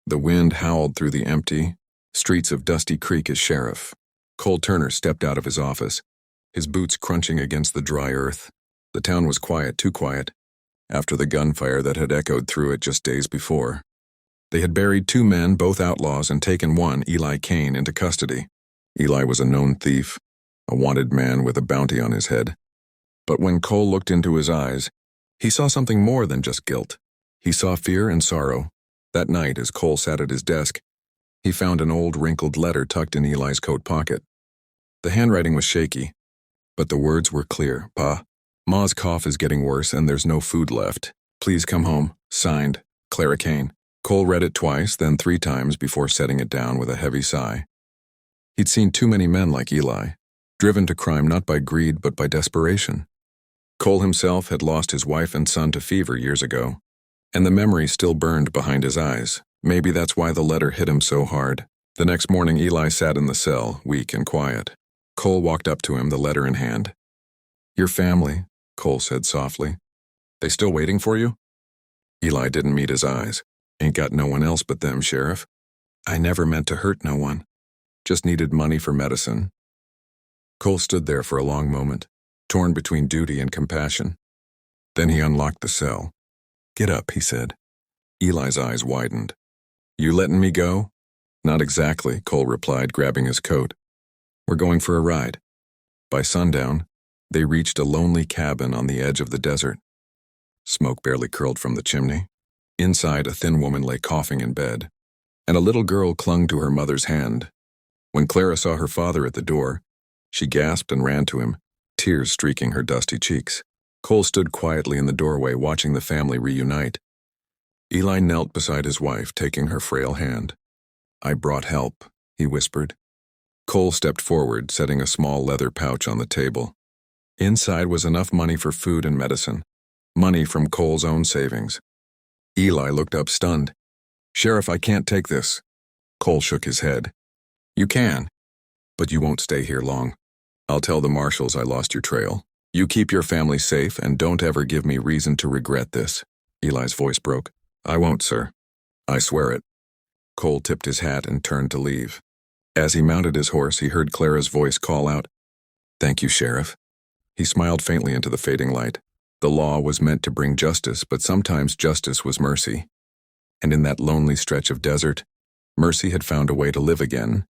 The wind howled through the empty streets of Dusty Creek as sheriff. Cole Turner stepped out of his office, his boots crunching against the dry earth. The town was quiet, too quiet, after the gunfire that had echoed through it just days before. They had buried 2 men, both outlaws, and taken one, Eli Kane, into custody. Eli was a known thief, a wanted man with a bounty on his head. But when Cole looked into his eyes, he saw something more than just guilt. He saw fear and sorrow. That night, as Cole sat at his desk, he found an old wrinkled letter tucked in Eli's coat pocket. The handwriting was shaky, but the words were clear. Pa, Ma's cough is getting worse and there's no food left. Please come home. Signed, Clara Kane. Cole read it twice, then 3 times before setting it down with a heavy sigh. He'd seen too many men like Eli, driven to crime not by greed but by desperation. Cole himself had lost his wife and son to fever years ago, and the memory still burned behind his eyes. Maybe that's why the letter hit him so hard. The next morning, Eli sat in the cell, weak and quiet. Cole walked up to him, the letter in hand. Your family, Cole said softly. They still waiting for you? Eli didn't meet his eyes. Ain't got no one else but them, Sheriff. I never meant to hurt no one. Just needed money for medicine. Cole stood there for a long moment, torn between duty and compassion. Then he unlocked the cell. Get up, he said. Eli's eyes widened. You letting me go? Not exactly, Cole replied, grabbing his coat. We're going for a ride. By sundown, they reached a lonely cabin on the edge of the desert. Smoke barely curled from the chimney. Inside, a thin woman lay coughing in bed, and a little girl clung to her mother's hand. When Clara saw her father at the door, she gasped and ran to him, tears streaking her dusty cheeks. Cole stood quietly in the doorway, watching the family reunite. Eli knelt beside his wife, taking her frail hand. I brought help, he whispered. Cole stepped forward, setting a small leather pouch on the table. Inside was enough money for food and medicine, money from Cole's own savings. Eli looked up stunned. Sheriff, I can't take this. Cole shook his head. You can, but you won't stay here long. I'll tell the marshals I lost your trail. You keep your family safe and don't ever give me reason to regret this. Eli's voice broke. I won't, sir. I swear it. Cole tipped his hat and turned to leave. As he mounted his horse, he heard Clara's voice call out, Thank you, Sheriff. He smiled faintly into the fading light. The law was meant to bring justice, but sometimes justice was mercy. And in that lonely stretch of desert, mercy had found a way to live again,